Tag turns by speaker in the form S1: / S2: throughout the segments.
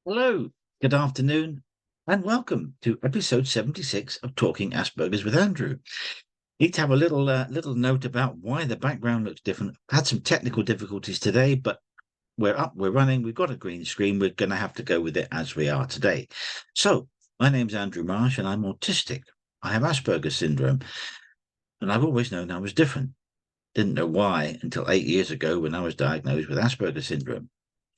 S1: Hello, good afternoon, and welcome to episode 76 of Talking Asperger's with Andrew. Need to have a little note about why the background looks different. Had some technical difficulties today, but we're up, we're running, we've got a green screen. We're going to have to go with it as we are today. So, my name's Andrew Marsh, and I'm autistic. I have Asperger's syndrome, and I've always known I was different. Didn't know why until 8 years ago when I was diagnosed with Asperger's syndrome.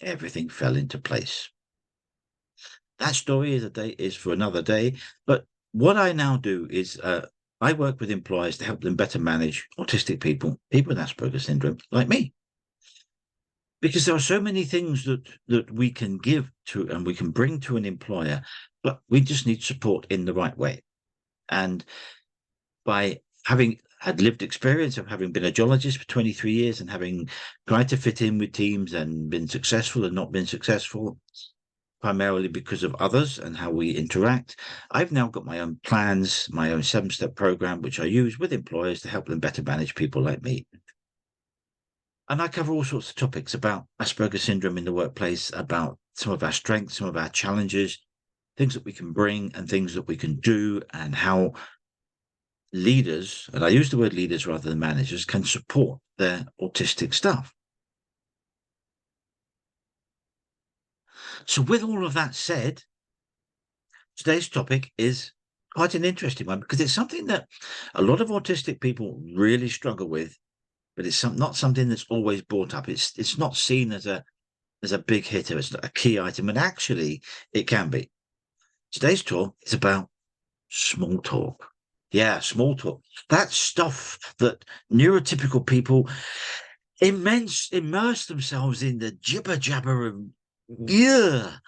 S1: Everything fell into place. That story is for another day. But what I now do is I work with employers to help them better manage autistic people with Asperger's syndrome, like me, because there are so many things that we can give to and we can bring to an employer, but we just need support in the right way. And by having had lived experience of having been a geologist for 23 years and having tried to fit in with teams and been successful and not been successful, primarily because of others and how we interact. I've now got my own plans, my own 7-step program, which I use with employers to help them better manage people like me. And I cover all sorts of topics about Asperger's syndrome in the workplace, about some of our strengths, some of our challenges, things that we can bring and things that we can do, and how leaders, and I use the word leaders rather than managers, can support their autistic staff. So with all of that said, today's topic is quite an interesting one because it's something that a lot of autistic people really struggle with, but it's not something that's always brought up. It's not seen as a big hitter. It's not a key item, and actually, it can be. Today's talk is about small talk. Yeah, small talk. That stuff that neurotypical people immerse themselves in, the jibber jabber of yeah,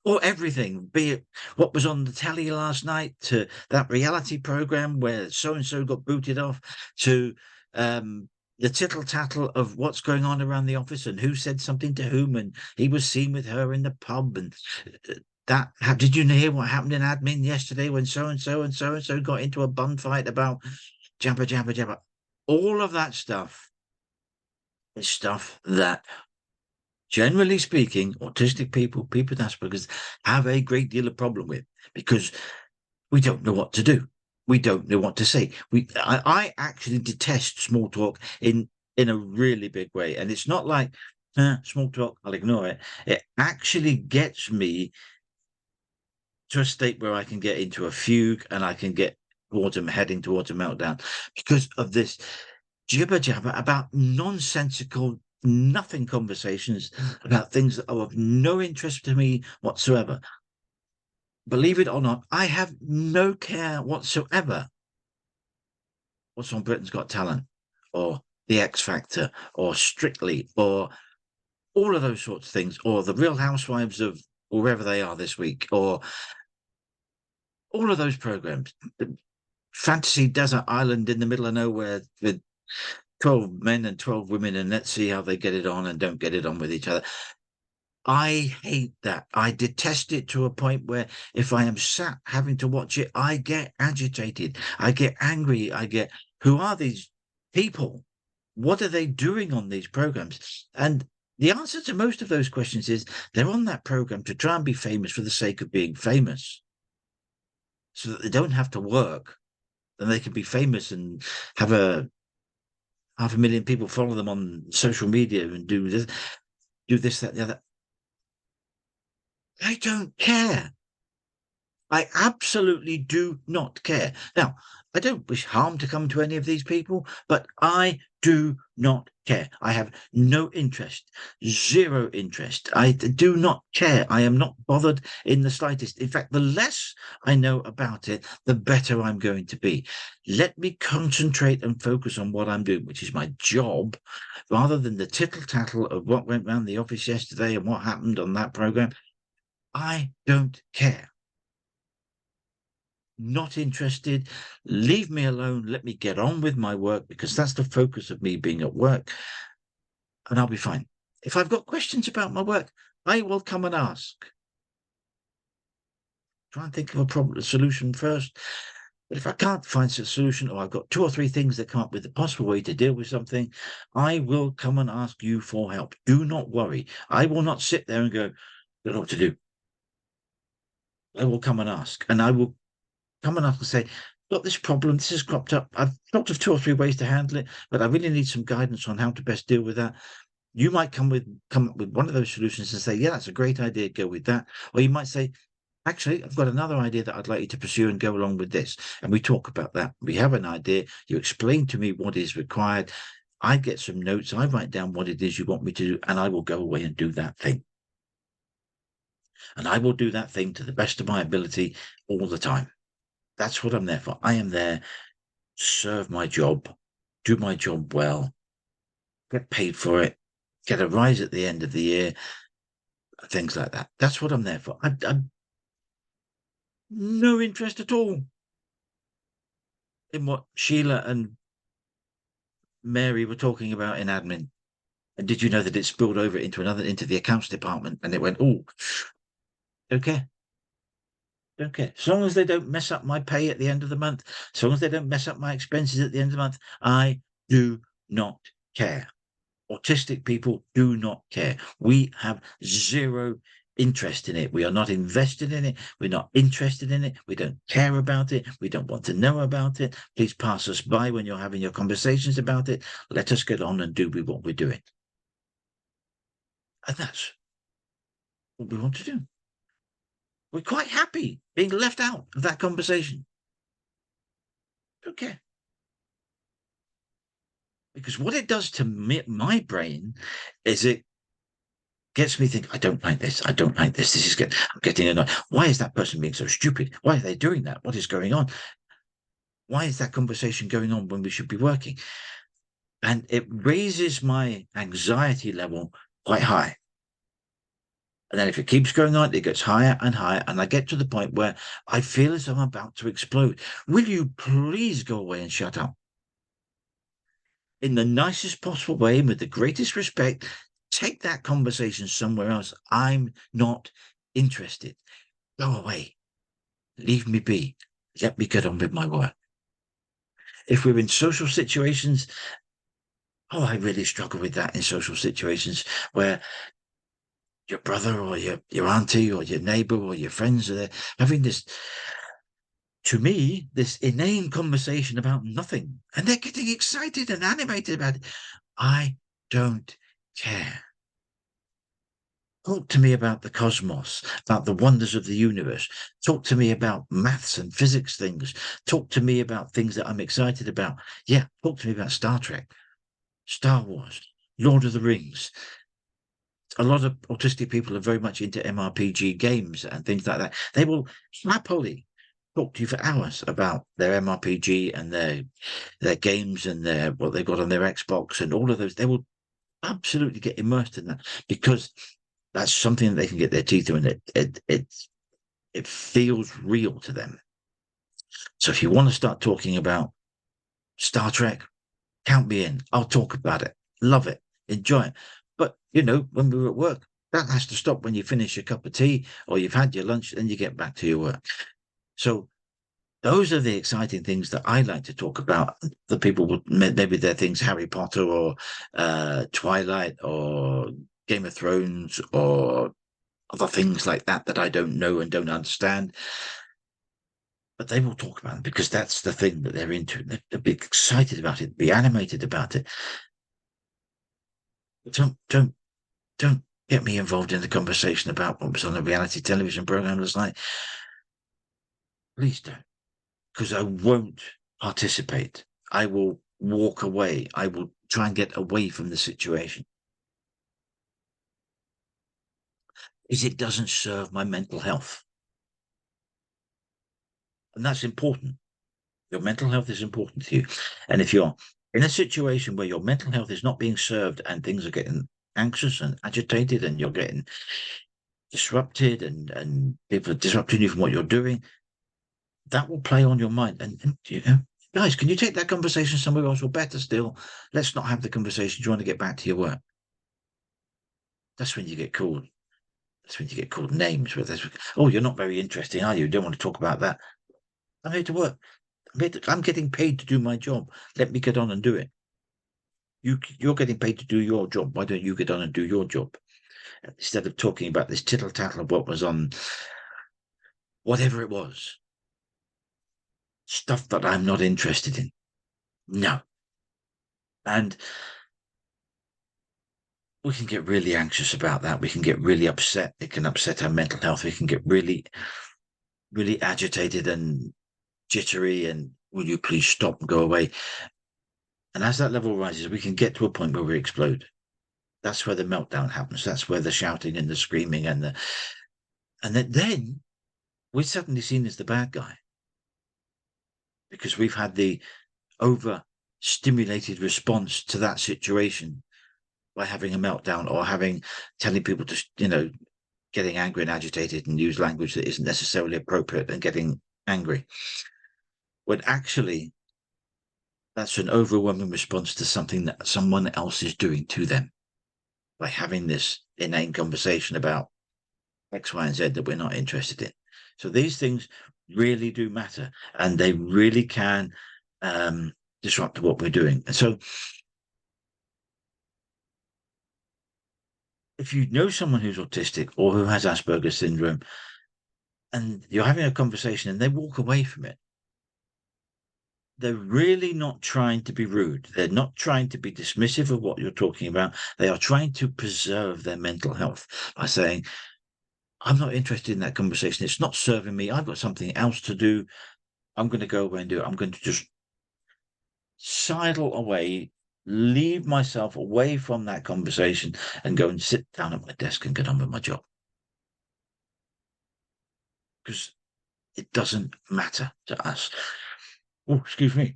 S1: or everything, be it what was on the telly last night, to that reality program where so and so got booted off, to the tittle tattle of what's going on around the office and who said something to whom, and he was seen with her in the pub, and did you hear what happened in admin yesterday when so and so and so and so got into a bun fight about jabber jabber jabber? All of that stuff is stuff that, generally speaking, autistic people with Asperger's, have a great deal of problem with because we don't know what to do. We don't know what to say. I actually detest small talk in a really big way, and it's not like small talk, I'll ignore it. It actually gets me to a state where I can get into a fugue and I can get heading towards a meltdown because of this jibber jabber about nonsensical, nothing conversations about things that are of no interest to me whatsoever. Believe it or not, I have no care whatsoever what's on Britain's Got Talent or The X Factor or Strictly or all of those sorts of things, or the Real Housewives of wherever they are this week, or all of those programs. Fantasy desert island in the middle of nowhere with 12 men and 12 women, and let's see how they get it on and don't get it on with each other. I hate that. I detest it to a point where if I am sat having to watch it, I get agitated. I get angry. Who are these people? What are they doing on these programs? And the answer to most of those questions is they're on that program to try and be famous for the sake of being famous so that they don't have to work and they can be famous and have a 500,000 people follow them on social media and do this, that, the other. I don't care. I absolutely do not care. Now, I don't wish harm to come to any of these people, but I do not care. I have no interest, zero interest. I do not care. I am not bothered in the slightest. In fact, the less I know about it, the better I'm going to be. Let me concentrate and focus on what I'm doing, which is my job, rather than the tittle tattle of what went round the office yesterday and what happened on that program. I don't care. Not interested. Leave me alone. Let me get on with my work because that's the focus of me being at work, and I'll be fine. If I've got questions about my work, I will come and ask. Try and think of a solution first. But if I can't find a solution, or I've got 2 or 3 things that come up with a possible way to deal with something, I will come and ask you for help. Do not worry. I will not sit there and go, I don't know what to do. I will come and ask, and I will come and ask and say, got this problem, this has cropped up. I've thought of 2 or 3 ways to handle it, but I really need some guidance on how to best deal with that. You might come up with one of those solutions and say, yeah, that's a great idea, go with that. Or you might say, actually, I've got another idea that I'd like you to pursue and go along with this. And we talk about that. We have an idea. You explain to me what is required. I get some notes. I write down what it is you want me to do, and I will go away and do that thing. And I will do that thing to the best of my ability all the time. That's what I'm there for. I am there to serve my job, do my job well, get paid for it, get a rise at the end of the year, things like that. That's what I'm there for. I'm no interest at all in what Sheila and Mary were talking about in admin. And did you know that it spilled over into the accounts department? And it went, oh, okay. Okay. As long as they don't mess up my pay at the end of the month, as long as they don't mess up my expenses at the end of the month, I do not care. Autistic people do not care. We have zero interest in it. We are not invested in it. We're not interested in it. We don't care about it. We don't want to know about it. Please pass us by when you're having your conversations about it. Let us get on and do what we're doing. And that's what we want to do. We're quite happy being left out of that conversation. Okay. Because what it does to my brain is it gets me thinking, I don't like this. I don't like this. I'm getting annoyed. Why is that person being so stupid? Why are they doing that? What is going on? Why is that conversation going on when we should be working? And it raises my anxiety level quite high. And then if it keeps going on, it gets higher and higher. And I get to the point where I feel as though I'm about to explode. Will you please go away and shut up? In the nicest possible way and with the greatest respect, take that conversation somewhere else. I'm not interested. Go away. Leave me be. Let me get on with my work. If we're in social situations, oh, I really struggle with that in social situations where your brother or your auntie or your neighbor or your friends are there having this, to me, this inane conversation about nothing. And they're getting excited and animated about it. I don't care. Talk to me about the cosmos, about the wonders of the universe. Talk to me about maths and physics things. Talk to me about things that I'm excited about. Yeah, talk to me about Star Trek, Star Wars, Lord of the Rings. A lot of autistic people are very much into MRPG games and things like that. They will happily talk to you for hours about their MRPG and their games and what they've got on their Xbox and all of those. They will absolutely get immersed in that because that's something that they can get their teeth in. It feels real to them. So if you want to start talking about Star Trek, count me in. I'll talk about it. Love it. Enjoy it. But, when we were at work, that has to stop when you finish your cup of tea or you've had your lunch, then you get back to your work. So those are the exciting things that I like to talk about. The people would, maybe they're things Harry Potter or Twilight or Game of Thrones or other things like that I don't know and don't understand. But they will talk about it because that's the thing that they're into. They'll be excited about it, be animated about it. Don't get me involved in the conversation about what was on a reality television program last night. Please don't, because I won't participate. I will walk away. I will try and get away from the situation. Because it doesn't serve my mental health. And that's important. Your mental health is important to you. And if you're in a situation where your mental health is not being served and things are getting anxious and agitated and you're getting disrupted and people are disrupting you from what you're doing, that will play on your mind. And guys, can you take that conversation somewhere else? Or better still, let's not have the conversation. Do you want to get back to your work? That's when you get called. That's when you get called names. Oh, you're not very interesting, are you? Don't want to talk about that. I'm here to work. I'm getting paid to do my job. Let me get on and do it. You're getting paid to do your job. Why don't you get on and do your job? Instead of talking about this tittle tattle of what was on whatever it was, stuff that I'm not interested in. No. And we can get really anxious about that. We can get really upset. It can upset our mental health. We can get really, really agitated and jittery and will you please stop and go away? And as that level rises, we can get to a point where we explode. That's where the meltdown happens. That's where the shouting and the screaming and then we're suddenly seen as the bad guy because we've had the overstimulated response to that situation by having a meltdown or telling people to, getting angry and agitated and use language that isn't necessarily appropriate and getting angry. When actually that's an overwhelming response to something that someone else is doing to them by having this inane conversation about X, Y, and Z that we're not interested in. So these things really do matter and they really can disrupt what we're doing. And so if you know someone who's autistic or who has Asperger syndrome and you're having a conversation and they walk away from it, they're really not trying to be rude. They're not trying to be dismissive of what you're talking about. They are trying to preserve their mental health by saying, I'm not interested in that conversation. It's not serving me. I've got something else to do. I'm going to go away and do it. I'm going to just sidle away, leave myself away from that conversation and go and sit down at my desk and get on with my job. Because it doesn't matter to us. Oh, excuse me.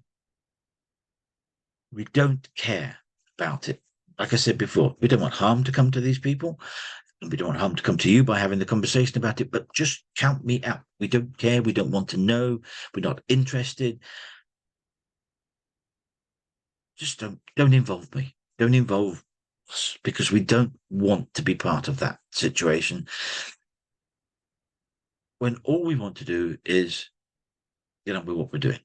S1: We don't care about it. Like I said before, we don't want harm to come to these people. And we don't want harm to come to you by having the conversation about it, but just count me out. We don't care. We don't want to know. We're not interested. Just don't involve me. Don't involve us because we don't want to be part of that situation. When all we want to do is get on with what we're doing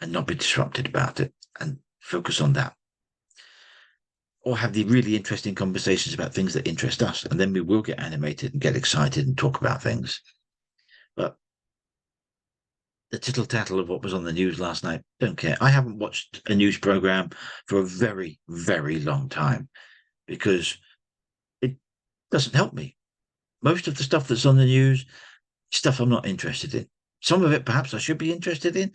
S1: and not be disrupted about it and focus on that. Or have the really interesting conversations about things that interest us. And then we will get animated and get excited and talk about things. But the tittle tattle of what was on the news last night, don't care. I haven't watched a news program for a very, very long time because it doesn't help me. Most of the stuff that's on the news, stuff I'm not interested in. Some of it perhaps I should be interested in.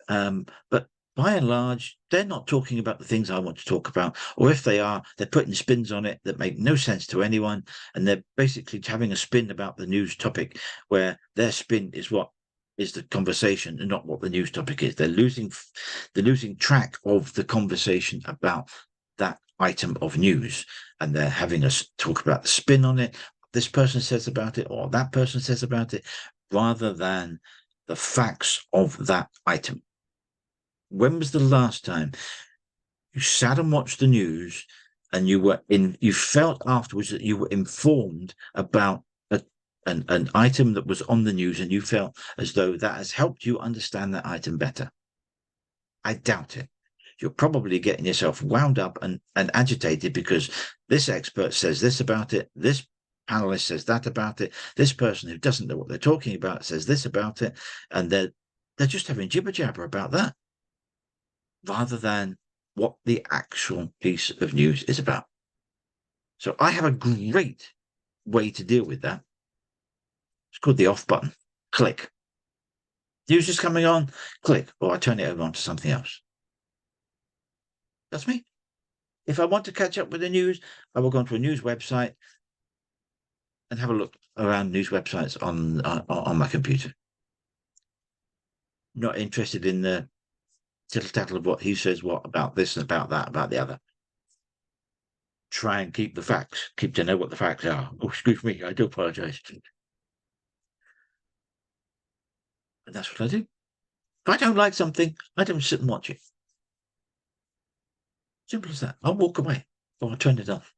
S1: But by and large, they're not talking about the things I want to talk about. Or if they are, they're putting spins on it that make no sense to anyone. And they're basically having a spin about the news topic where their spin is what is the conversation and not what the news topic is. They're losing track of the conversation about that item of news. And they're having us talk about the spin on it. This person says about it or that person says about it, rather than the facts of that item. When was the last time you sat and watched the news and you felt afterwards that you were informed about an item that was on the news and you felt as though that has helped you understand that item better? I doubt it. You're probably getting yourself wound up and agitated because this expert says this about it, this panelist says that about it, this person who doesn't know what they're talking about says this about it, and they're just having jibber jabber about that rather than what the actual piece of news is about. So I have a great way to deal with that. It's called the off button. Click. News is coming on, click, or I turn it over onto something else. That's me. If I want to catch up with the news, I will go onto a news website and have a look around news websites on my computer. Not interested in the tittle tattle of what he says, what about this and about that, about the other. Try and keep the facts, keep to know what the facts are. Oh, excuse me, I do apologize. And that's what I do. If I don't like something, I don't sit and watch it. Simple as that. I'll walk away or I'll turn it off.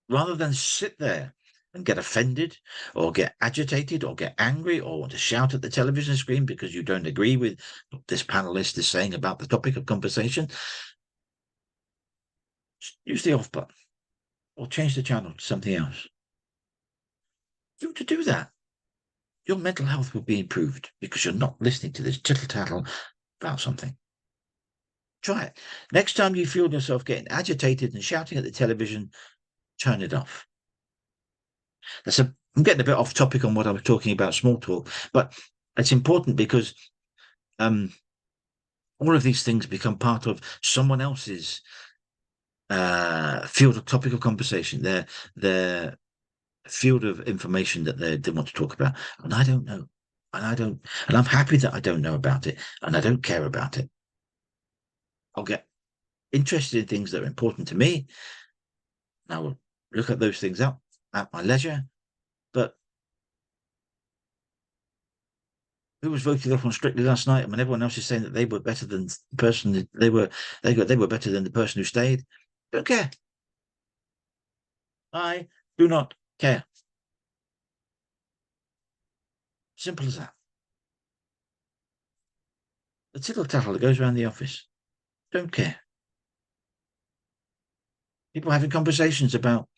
S1: Rather than sit there and get offended or get agitated or get angry or want to shout at the television screen because you don't agree with what this panelist is saying about the topic of conversation, use the off button or change the channel to something else. You have to do that. your mental health will be improved because you're not listening to this tittle tattle about something. Try it. Next time you feel yourself getting agitated and shouting at the television, turn it off. I'm getting a bit off topic on what I was talking about, small talk, but it's important because um, all of these things become part of someone else's field of topic of conversation, their field of information that they want to talk about. And I don't know. And I'm happy that I don't know about it and I don't care about it. I'll get interested in things that are important to me. And I will look at those things up at my leisure. But who was voted off on Strictly last night? I mean, everyone else is saying that they were better than the person that they were better than the person who stayed. Don't care. I do not care. Simple as that. The tittle tattle that goes around the office. Don't care. People having conversations about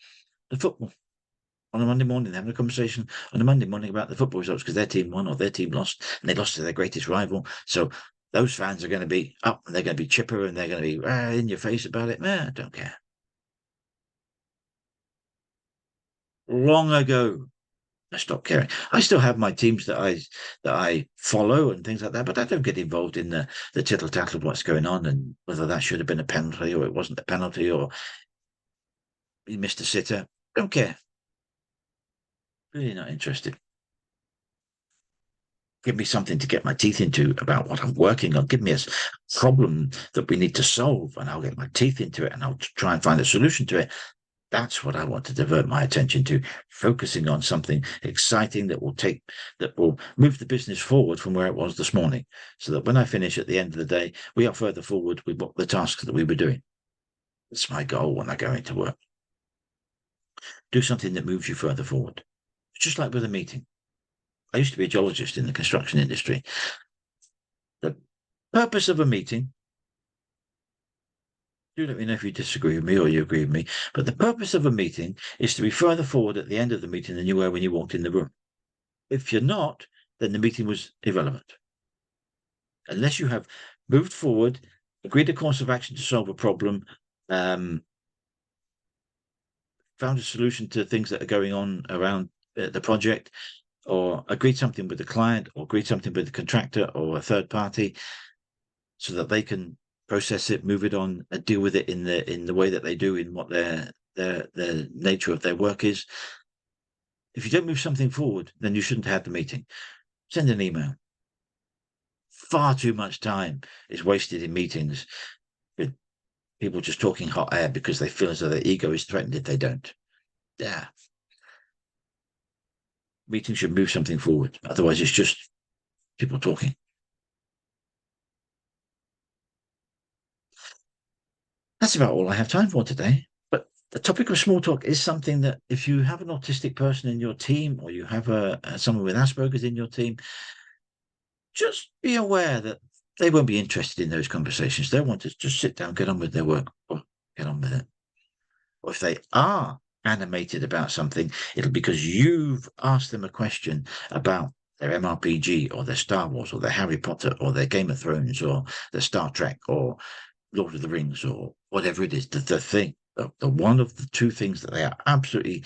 S1: the football on a Monday morning. They're having a conversation on a Monday morning about the football results because their team won or their team lost, and they lost to their greatest rival. So those fans are going to be up and they're going to be chipper and they're going to be in your face about it. I don't care. Long ago, I stopped caring. I still have my teams that I follow and things like that, but I don't get involved in the tittle tattle of what's going on and whether that should have been a penalty or it wasn't a penalty or he missed a sitter. Don't care. Really not interested. Give me something to get my teeth into about what I'm working on. Give me a problem that we need to solve, and I'll get my teeth into it and I'll try and find a solution to it. That's what I want to divert my attention to, focusing on something exciting that will move the business forward from where it was this morning, so that when I finish at the end of the day, we are further forward with what the tasks that we were doing. That's my goal when I go into work. Do something that moves you further forward. It's just like with a meeting. I used to be a geologist in the construction industry. The purpose of a meeting, do let me know if you disagree with me or you agree with me, but the purpose of a meeting is to be further forward at the end of the meeting than you were when you walked in the room. If you're not, then the meeting was irrelevant. Unless you have moved forward, agreed a course of action to solve a problem, found a solution to things that are going on around the project, or agreed something with the client, or agreed something with the contractor or a third party, so that they can process it, move it on, and deal with it in the way that they do, in what their nature of their work is. If you don't move something forward, then you shouldn't have the meeting. Send an email. Far too much time is wasted in meetings with people just talking hot air because they feel as though their ego is threatened if they don't. Yeah. Meetings should move something forward. Otherwise, it's just people talking. That's about all I have time for today. But the topic of small talk is something that if you have an autistic person in your team or you have someone with Asperger's in your team, just be aware that they won't be interested in those conversations. They'll want to just sit down, get on with their work, or get on with it. Or if they are animated about something, it'll be because you've asked them a question about their MRPG or their Star Wars or their Harry Potter or their Game of Thrones or their Star Trek or Lord of the Rings or whatever it is, the thing, the one of the two things that they are absolutely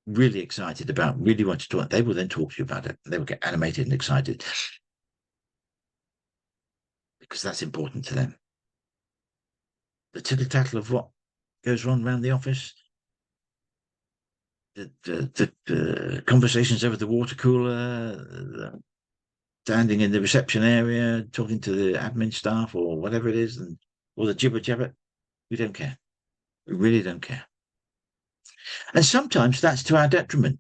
S1: really excited about, really want to talk, they will then talk to you about it. They will get animated and excited because that's important to them. The tittle tattle of what goes on around the office, the conversations over the water cooler, standing in the reception area, talking to the admin staff or whatever it is, and or the jibber jabber, we don't care. We really don't care. And sometimes that's to our detriment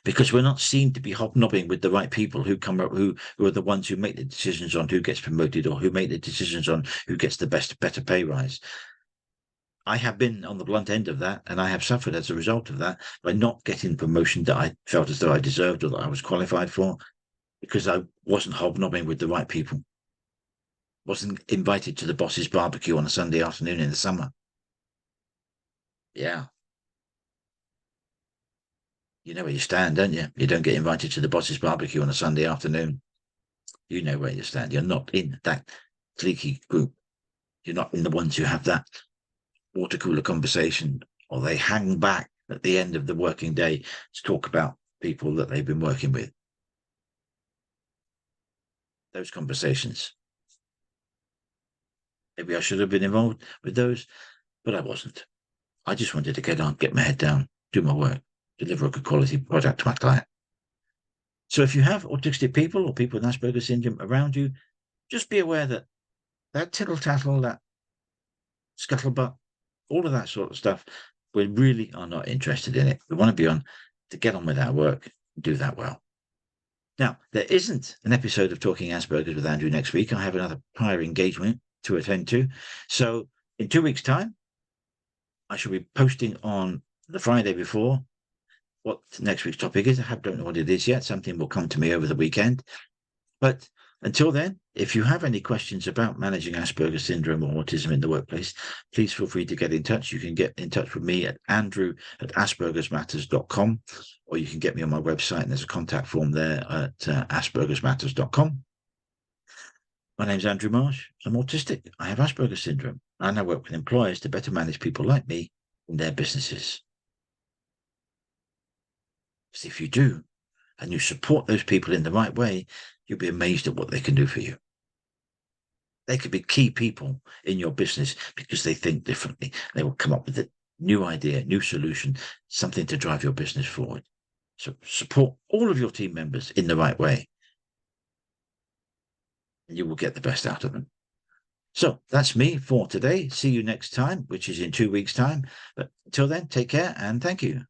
S1: because we're not seen to be hobnobbing with the right people who come up, who are the ones who make the decisions on who gets promoted or who make the decisions on who gets the better pay rise. I have been on the blunt end of that, and I have suffered as a result of that by not getting the promotion that I felt as though I deserved or that I was qualified for because I wasn't hobnobbing with the right people, wasn't invited to the boss's barbecue on a Sunday afternoon in the summer. Yeah. You know where you stand, don't you? You don't get invited to the boss's barbecue on a Sunday afternoon. You know where you stand. You're not in that cliquey group. You're not in the ones who have that water cooler conversation, or they hang back at the end of the working day to talk about people that they've been working with. Those conversations. Maybe I should have been involved with those, but I wasn't. I just wanted to get on, get my head down, do my work, deliver a good quality product to my client. So if you have autistic people or people with Asperger's syndrome around you, just be aware that that tittle tattle, that scuttlebutt, all of that sort of stuff, we really are not interested in it. We want to be on to get on with our work and do that well. Now, there isn't an episode of Talking Asperger's with Andrew next week. I have another prior engagement to attend to. So in 2 weeks' time, I shall be posting on the Friday before what next week's topic is. I don't know what it is yet. Something will come to me over the weekend. But until then, if you have any questions about managing Asperger's syndrome or autism in the workplace, please feel free to get in touch. You can get in touch with me at andrew@aspergersmatters.com, or you can get me on my website, and there's a contact form there at aspergersmatters.com. My name's Andrew Marsh. I'm autistic. I have Asperger's syndrome, and I work with employers to better manage people like me in their businesses. Because if you do, and you support those people in the right way, you'll be amazed at what they can do for you. They could be key people in your business because they think differently. They will come up with a new idea, new solution, something to drive your business forward. So support all of your team members in the right way, and you will get the best out of them. So that's me for today. See you next time, which is in 2 weeks' time. But until then, take care and thank you.